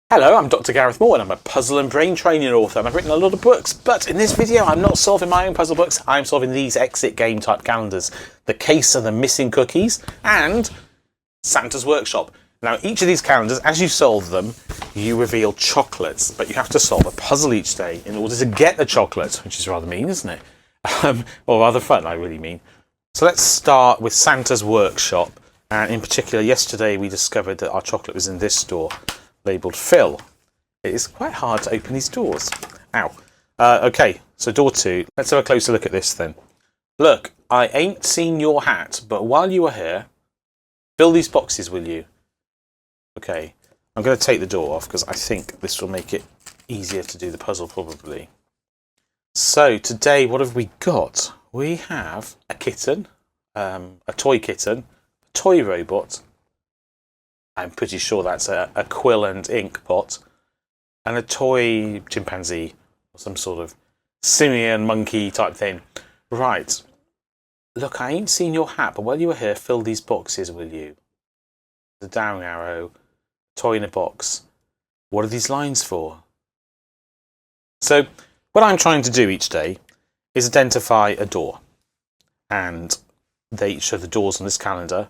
Hello, I'm Dr. Gareth Moore and I'm a puzzle and brain training author and I've written a lot of books, but in this video I'm not solving my own puzzle books, I'm solving these exit game type calendars. The Case of the Missing Cookies and Santa's Workshop. Now each of these calendars, as you solve them, you reveal chocolates, but you have to solve a puzzle each day in order to get the chocolate, which is rather mean, isn't it? Or rather fun, I really mean. So let's start with Santa's Workshop, and in particular yesterday we discovered that our chocolate was in this store, labelled Phil. It is quite hard to open these doors. Ow. Okay, so door 2. Let's have a closer look at this then. Look, I ain't seen your hat, but while you are here, fill these boxes, will you? Okay, I'm going to take the door off because I think this will make it easier to do the puzzle probably. So today, what have we got? We have a kitten, a toy kitten, a toy robot. I'm pretty sure that's a quill and ink pot, and a toy chimpanzee, or some sort of simian monkey type thing. Right. Look, I ain't seen your hat, but while you were here, fill these boxes, will you? The down arrow, toy in a box. What are these lines for? So, what I'm trying to do each day is identify a door. And each of the doors on this calendar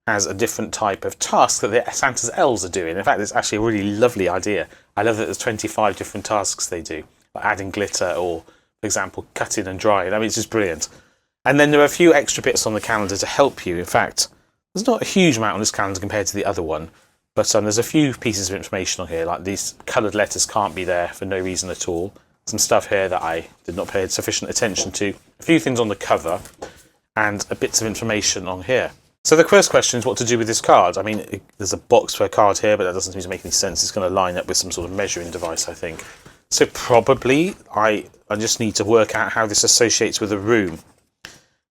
has a different type of task that the Santa's elves are doing. In fact, it's actually a really lovely idea. I love that there's 25 different tasks they do, like adding glitter or, for example, cutting and drying. I mean, it's just brilliant. And then there are a few extra bits on the calendar to help you. In fact, there's not a huge amount on this calendar compared to the other one, but there's a few pieces of information on here, like these coloured letters can't be there for no reason at all. Some stuff here that I did not pay sufficient attention to. A few things on the cover, and a bits of information on here. So the first question is what to do with this card. I mean, there's a box for a card here, but that doesn't seem to make any sense. It's going to line up with some sort of measuring device, I think. So probably I just need to work out how this associates with a room.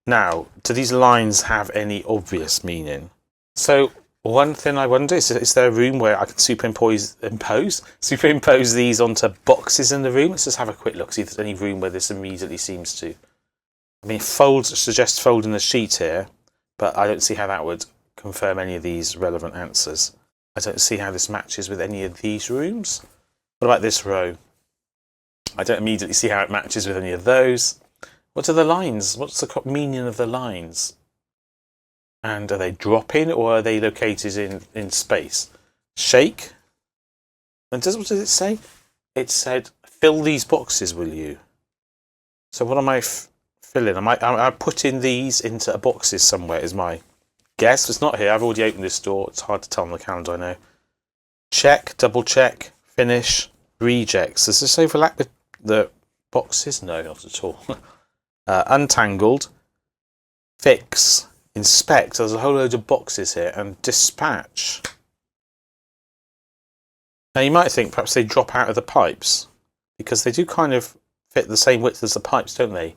Now, do these lines have any obvious meaning? So one thing I wonder is there a room where I can superimpose these onto boxes in the room? Let's just have a quick look, see if there's any room where this immediately seems to. I mean, suggests folding the sheet here, but I don't see how that would confirm any of these relevant answers. I don't see how this matches with any of these rooms. What about this row? I don't immediately see how it matches with any of those. What are the lines? What's the meaning of the lines? And are they dropping or are they located in space? Shake? And what does it say? It said, fill these boxes, will you? So what am I filling? Am I putting these into boxes somewhere is my guess. It's not here. I've already opened this door. It's hard to tell on the calendar, I know. Check, double check, finish, rejects. Does this overlap with the boxes? No, not at all. Untangled, fix, inspect. There's a whole load of boxes here. And dispatch. Now you might think perhaps they drop out of the pipes because they do kind of fit the same width as the pipes, don't they?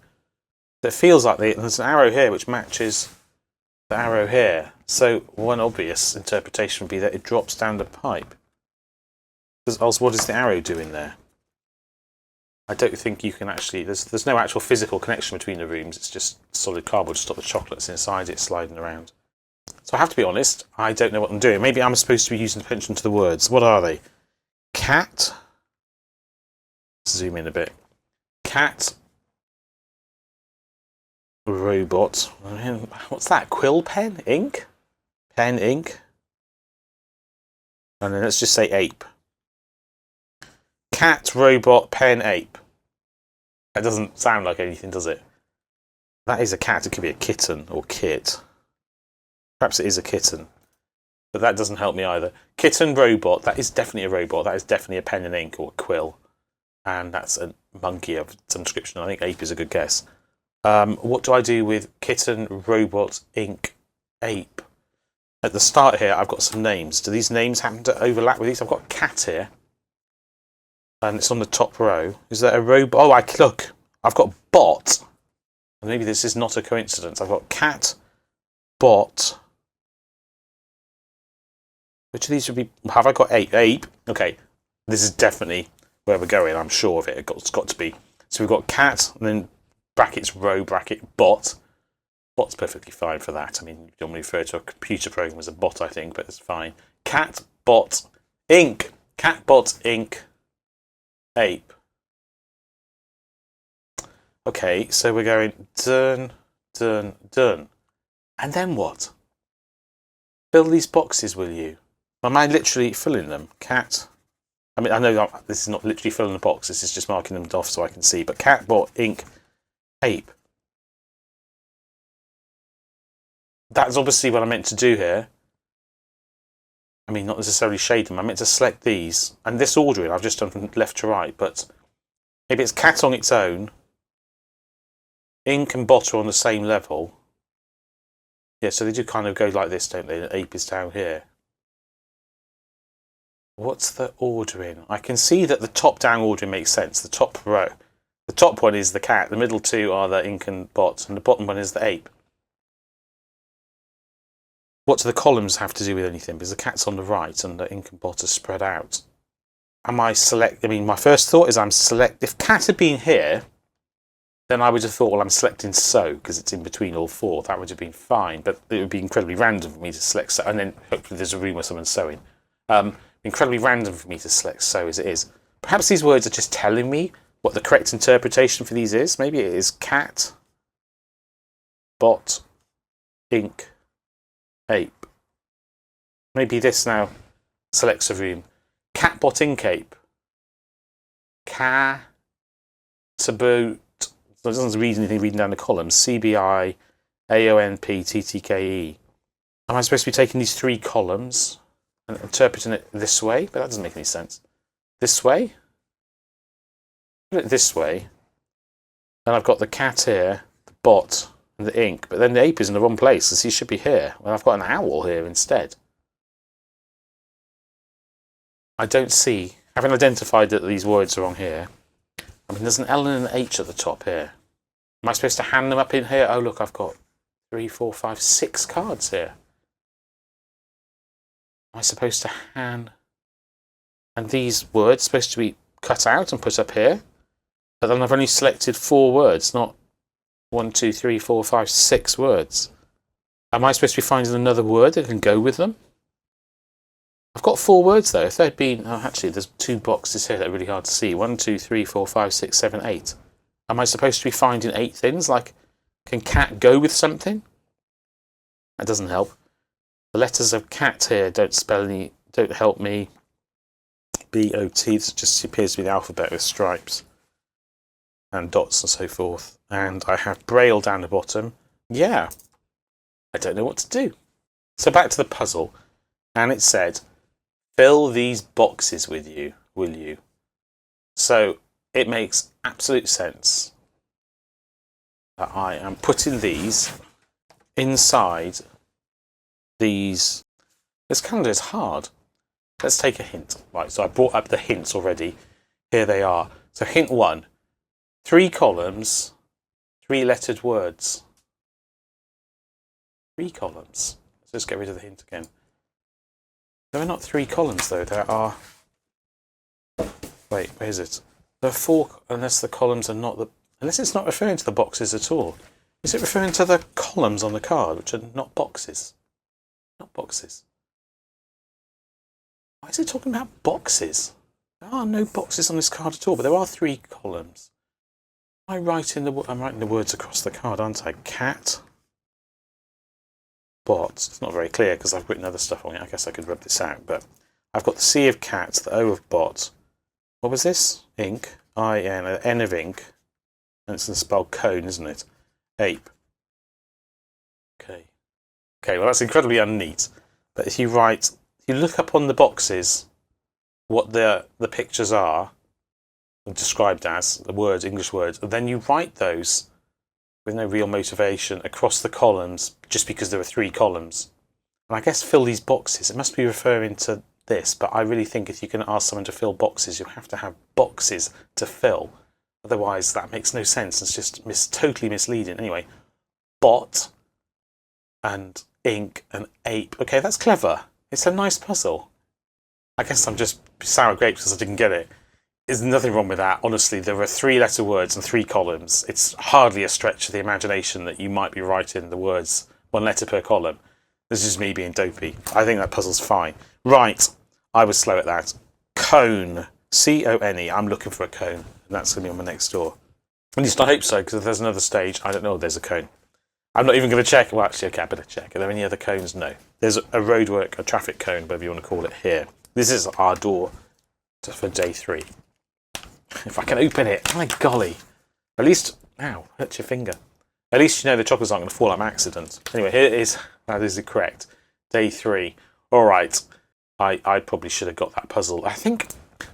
It feels like there's an arrow here which matches the arrow here. So one obvious interpretation would be that it drops down the pipe. Else, what is the arrow doing there? I don't think you can actually. There's no actual physical connection between the rooms. It's just solid cardboard to stop the chocolates inside it sliding around. So I have to be honest. I don't know what I'm doing. Maybe I'm supposed to be using attention to the words. What are they? Cat. Let's zoom in a bit. Cat. Robot. What's that? Quill pen? Ink? Pen, ink. And then let's just say ape. Cat, robot, pen, ape. That doesn't sound like anything, does it? That is a cat. It could be a kitten or kit. Perhaps it is a kitten. But that doesn't help me either. Kitten, robot. That is definitely a robot. That is definitely a pen and ink or a quill. And that's a monkey of some description. I think ape is a good guess. What do I do with kitten, robot, ink, ape? At the start here, I've got some names. Do these names happen to overlap with these? I've got cat here. And it's on the top row. Is there a robot? Oh, look. I've got bot. Maybe this is not a coincidence. I've got cat, bot. Which of these should be... Have I got ape? Ape. Okay. This is definitely where we're going. I'm sure of it. It's got to be. So we've got cat, and then brackets, row, bracket, bot. Bot's perfectly fine for that. I mean, you don't refer to a computer program as a bot, I think, but it's fine. Cat, bot, ink. Cat, bot, ink, ape. Okay, so we're going done, done, done. And then what? Fill these boxes, will you? Am I literally filling them? Cat. I mean, I know this is not literally filling the box. This is just marking them off so I can see. But cat, bot, ink, ape. That's obviously what I meant to do here. I mean, not necessarily shade them. I meant to select these. And this ordering, I've just done from left to right. But maybe it's cat on its own. Ink and bot are on the same level. Yeah, so they do kind of go like this, don't they? The ape is down here. What's the ordering? I can see that the top-down ordering makes sense. The top row. The top one is the cat. The middle two are the ink and bot. And the bottom one is the ape. What do the columns have to do with anything? Because the cat's on the right and the ink and bot are spread out. I mean, my first thought is if cat had been here, then I would have thought, well, I'm selecting so, because it's in between all four. That would have been fine, but it would be incredibly random for me to select so, and then hopefully there's a room where someone's sewing. Incredibly random for me to select so as it is. Perhaps these words are just telling me what the correct interpretation for these is. Maybe it is cat, bot, ink, ape. Maybe this now selects a room. Cat, bot, ink, ape. Ca, sabot. So it doesn't read anything reading down the columns. CBI, AONP, TTKE. Am I supposed to be taking these three columns and interpreting it this way? But that doesn't make any sense. This way? Put it this way. Then I've got the cat here, the bot, and the ink. But then the ape is in the wrong place, because he should be here. Well, I've got an owl here instead. I don't see, having identified that these words are on here, I mean, there's an L and an H at the top here. Am I supposed to hand them up in here? Oh, look, I've got 3, 4, 5, 6 cards here. Am I supposed to hand... And these words are supposed to be cut out and put up here. But then I've only selected 4 words, not 1, 2, 3, 4, 5, 6 words. Am I supposed to be finding another word that can go with them? I've got 4 words though. If there'd been... Oh, actually, there's 2 boxes here that are really hard to see. 1, 2, 3, 4, 5, 6, 7, 8. Am I supposed to be finding 8 things? Like, can cat go with something? That doesn't help. The letters of cat here don't help me. B-O-T, this just appears to be the alphabet with stripes and dots and so forth. And I have braille down the bottom. Yeah, I don't know what to do. So back to the puzzle. And it said, fill these boxes with you, will you? So it makes absolute sense that I am putting these inside these. This calendar is hard. Let's take a hint. Right, so I brought up the hints already. Here they are. So hint 1, 3 columns, 3 lettered words. 3 columns. Let's just get rid of the hint again. There are not 3 columns though, there are... Wait, where is it? There are 4, unless the columns are not the... Unless it's not referring to the boxes at all. Is it referring to the columns on the card, which are not boxes? Not boxes. Why is it talking about boxes? There are no boxes on this card at all, but there are 3 columns. I'm writing the words across the card, aren't I? Cat. Bot. It's not very clear because I've written other stuff on it. I guess I could rub this out, but I've got the C of cat, the O of bot. What was this? Ink. I-N. N of ink. And it's spelled cone, isn't it? Ape. Okay. Okay, well that's incredibly unneat. But if you look up on the boxes what the pictures are, described as, the words, English words, and then you write those with no real motivation across the columns just because there are 3 columns. And I guess fill these boxes. It must be referring to this, but I really think if you can ask someone to fill boxes, you have to have boxes to fill. Otherwise, that makes no sense. It's just totally misleading. Anyway, bot and ink and ape. Okay, that's clever. It's a nice puzzle. I guess I'm just sour grapes because I didn't get it. There's nothing wrong with that. Honestly, there are 3 letter words and 3 columns. It's hardly a stretch of the imagination that you might be writing the words 1 letter per column. This is just me being dopey. I think that puzzle's fine. Right, I was slow at that. cone. C-O-N-E. I'm looking for a cone, and that's going to be on my next door. At least I hope so, because if there's another stage, I don't know if there's a cone. I'm not even going to check. Well, actually, okay, I better check. Are there any other cones? No. There's a roadwork, a traffic cone, whatever you want to call it, here. This is our door for day 3. If I can open it. My golly. At least... Ow, hurt your finger. At least you know the chocolates aren't going to fall out by accident. Anyway, here it is. That is correct. Day 3. All right. I probably should have got that puzzle. I think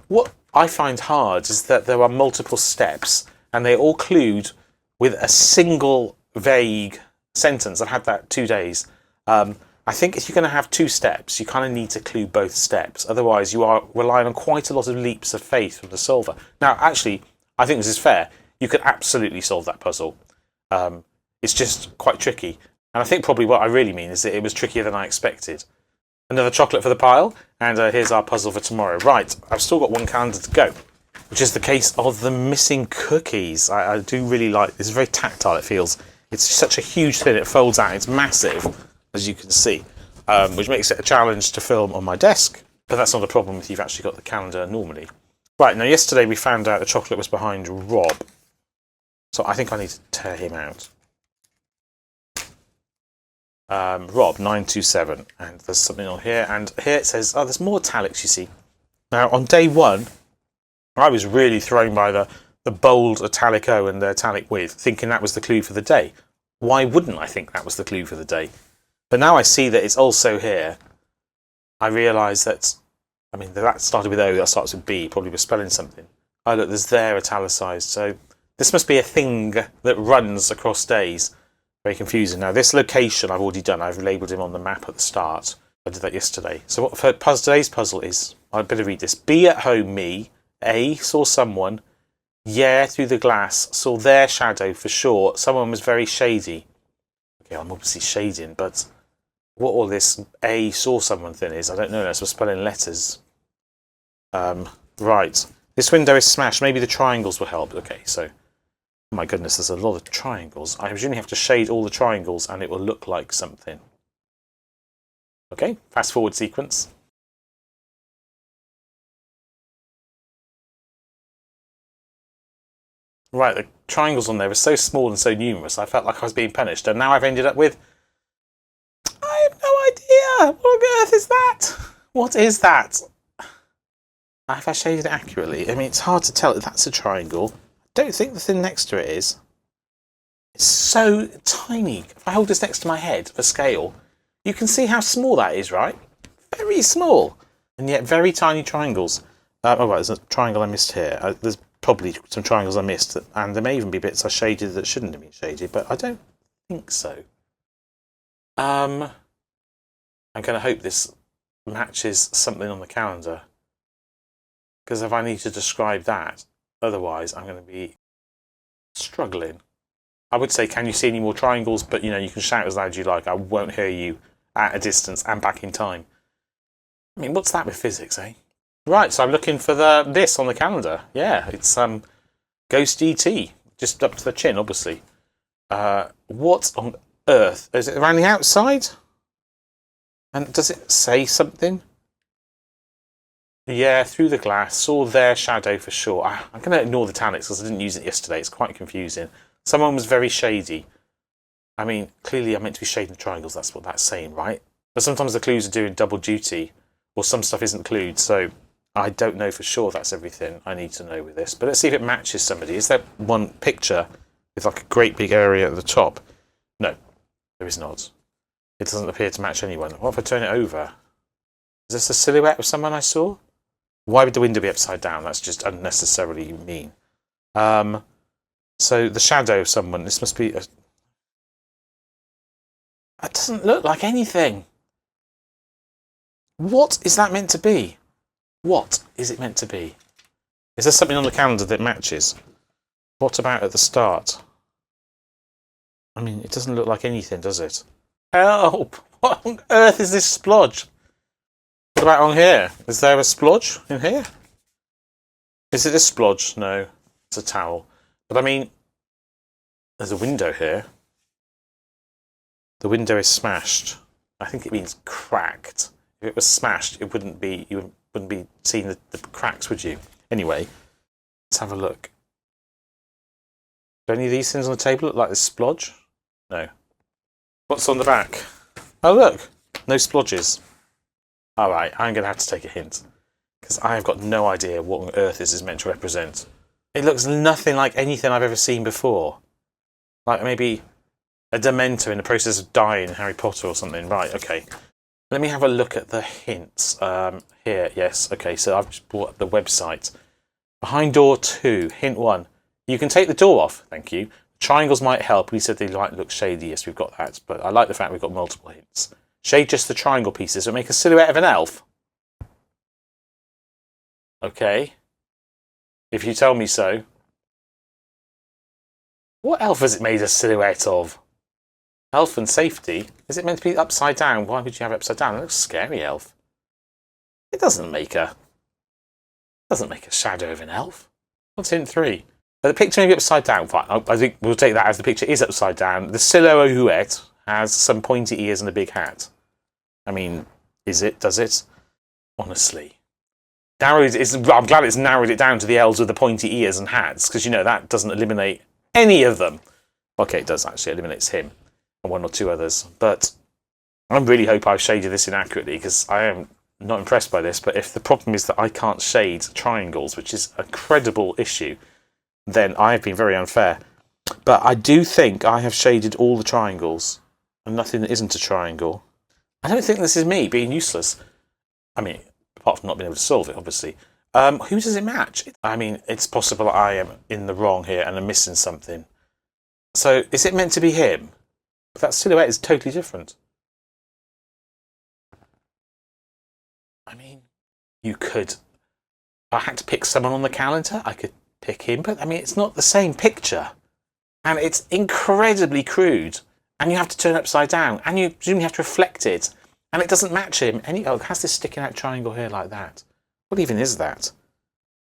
what I find hard is that there are multiple steps, and they're all clued with a single vague sentence. I've had that 2 days. I think if you're going to have 2 steps, you kind of need to clue both steps. Otherwise, you are relying on quite a lot of leaps of faith from the solver. Now, actually, I think this is fair. You could absolutely solve that puzzle. It's just quite tricky. And I think probably what I really mean is that it was trickier than I expected. Another chocolate for the pile, and here's our puzzle for tomorrow. Right, I've still got 1 calendar to go, which is the case of the missing cookies. I do really like this. It's very tactile, it feels. It's such a huge thing, it folds out. It's massive, as you can see, which makes it a challenge to film on my desk. But that's not a problem if you've actually got the calendar normally. Right, now yesterday we found out the chocolate was behind Rob. So I think I need to tear him out. Rob 927, and there's something on here, and here it says, oh, there's more italics, you see. Now on day 1, I was really thrown by the bold italic O and the italic with, thinking that was the clue for the day. Why wouldn't I think that was the clue for the day? But now I see that it's also here. I realise that, I mean, that started with O, that starts with B, probably was spelling something. Oh look, there's there italicised, so this must be a thing that runs across days. Very confusing. Now this location I've already done. I've labelled him on the map at the start. I did that yesterday. So what for today's puzzle is, I better read this. B at home, me. A, saw someone. Yeah, through the glass. Saw their shadow for sure. Someone was very shady. Okay, I'm obviously shading, but what all this A, saw someone thing is, I don't know. That's for spelling letters. Right. This window is smashed. Maybe the triangles will help. Okay, so... Oh my goodness, there's a lot of triangles. I presumably have to shade all the triangles and it will look like something. Okay, fast forward sequence. Right, the triangles on there were so small and so numerous, I felt like I was being punished. And now I've ended up with... I have no idea! What on earth is that? What is that? Have I shaded it accurately? I mean, it's hard to tell if that's a triangle. Don't think the thing next to it is. It's so tiny. If I hold this next to my head for scale, you can see how small that is, right? Very small. And yet very tiny triangles. Oh, right, there's a triangle I missed here. There's probably some triangles I missed, and there may even be bits I shaded that shouldn't have been shaded, but I don't think so. I'm going to hope this matches something on the calendar. Because if I need to describe that, otherwise, I'm going to be struggling. I would say, can you see any more triangles? But, you know, you can shout as loud as you like. I won't hear you at a distance and back in time. I mean, what's that with physics, eh? Right, so I'm looking for this on the calendar. Yeah, it's Ghost ET, just up to the chin, obviously. What on earth? Is it around the outside? And does it say something? Yeah, through the glass, saw their shadow for sure. I'm going to ignore the italics because I didn't use it yesterday. It's quite confusing. Someone was very shady. I mean, clearly I'm meant to be shading the triangles. That's what that's saying, right? But sometimes the clues are doing double duty, or some stuff isn't clued. So I don't know for sure that's everything I need to know with this. But let's see if it matches somebody. Is there one picture with like a great big area at the top? No, there is not. It doesn't appear to match anyone. What if I turn it over? Is this a silhouette of someone I saw? Why would the window be upside down? That's just unnecessarily mean. So the shadow of someone, this must be a... That doesn't look like anything. What is that meant to be? What is it meant to be? Is there something on the calendar that matches? What about at the start? I mean, it doesn't look like anything, does it? Help! What on earth is this splodge? What about on here? Is there a splodge in here? Is it a splodge? No, it's a towel. But I mean, there's a window here. The window is smashed. I think it means cracked. If it was smashed, it wouldn't be, you wouldn't wouldn't be seeing the cracks, would you? Anyway, let's have a look. Do any of these things on the table look like this splodge? No. What's on the back? Oh, look. No splodges. All right, I'm going to have to take a hint, because I have got no idea what on earth this is meant to represent. It looks nothing like anything I've ever seen before. Like maybe a Dementor in the process of dying in Harry Potter or something. Right, okay. Let me have a look at the hints. Here, yes. Okay, so I've just brought up the website. Behind door 2, hint 1. You can take the door off, thank you. Triangles might help. We said they might look shady. Yes, we've got that. But I like the fact we've got multiple hints. Shade just the triangle pieces. It'll make a silhouette of an elf. Okay. If you tell me so. What elf has it made a silhouette of? Elf and safety? Is it meant to be upside down? Why would you have it upside down? It looks scary, elf. It doesn't make a shadow of an elf. What's hint 3? The picture may be upside down. Fine. I think we'll take that as the picture is upside down. The silhouette has some pointy ears and a big hat. I mean, is it? Does it? Honestly. I'm glad it's narrowed it down to the elves with the pointy ears and hats, because, you know, that doesn't eliminate any of them. Okay, it does actually. Eliminates him and 1 or 2 others. But I really hope I've shaded this inaccurately, because I am not impressed by this. But if the problem is that I can't shade triangles, which is a credible issue, then I have been very unfair. But I do think I have shaded all the triangles and nothing that isn't a triangle. I don't think this is me being useless. I mean, apart from not being able to solve it, obviously. Who does it match? I mean, it's possible I am in the wrong here and I'm missing something. So, is it meant to be him? But that silhouette is totally different. I mean, you could... If I had to pick someone on the calendar, I could pick him, but I mean, it's not the same picture. And it's incredibly crude. And you have to turn it upside down. And you presumably have to reflect it. And it doesn't match him. Oh, it has this sticking out triangle here like that. What even is that?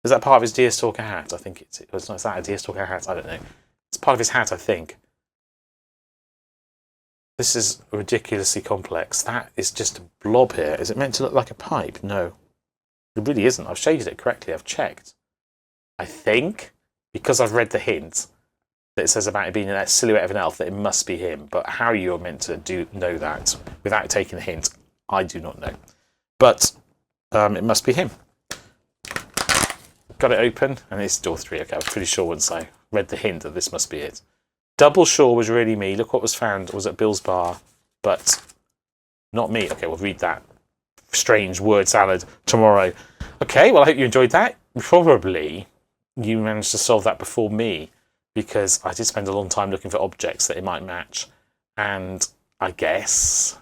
Is that part of his Deerstalker hat? I think it's not. Is that a Deerstalker hat? I don't know. It's part of his hat, I think. This is ridiculously complex. That is just a blob here. Is it meant to look like a pipe? No. It really isn't. I've shaded it correctly. I've checked. I think, because I've read the hint that it says about it being a silhouette of an elf, that it must be him. But how you're meant to know that without taking the hint, I do not know. But it must be him. Got it open, and it's door 3. Okay, I was pretty sure once I read the hint that this must be it. Double sure was really me. Look what was found was at Bill's bar, but not me. Okay, we'll read that strange word salad tomorrow. Okay, well, I hope you enjoyed that. Probably you managed to solve that before me, because I did spend a long time looking for objects that it might match. And I guess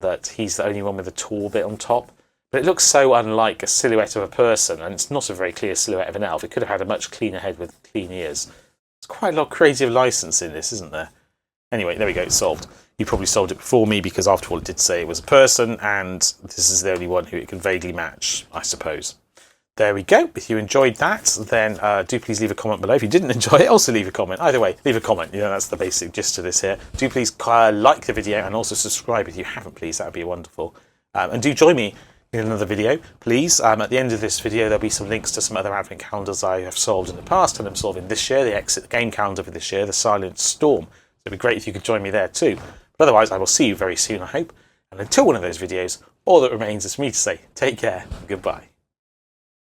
that he's the only one with a tall bit on top. But it looks so unlike a silhouette of a person, and it's not a very clear silhouette of an elf. It could have had a much cleaner head with clean ears. There's quite a lot of creative license in this, isn't there? Anyway, there we go, it's solved. You probably solved it before me, because after all it did say it was a person, and this is the only one who it can vaguely match, I suppose. There we go. If you enjoyed that, then do please leave a comment below. If you didn't enjoy it, also leave a comment. Either way, leave a comment. You know, that's the basic gist of this here. Do please like the video and also subscribe if you haven't, please. That would be wonderful. And do join me in another video, please. At the end of this video, there'll be some links to some other advent calendars I have solved in the past and I'm solving this year. The Exit game calendar for this year, the Silent Storm. So it'd be great if you could join me there too. But otherwise, I will see you very soon, I hope. And until one of those videos, all that remains is for me to say, take care and goodbye.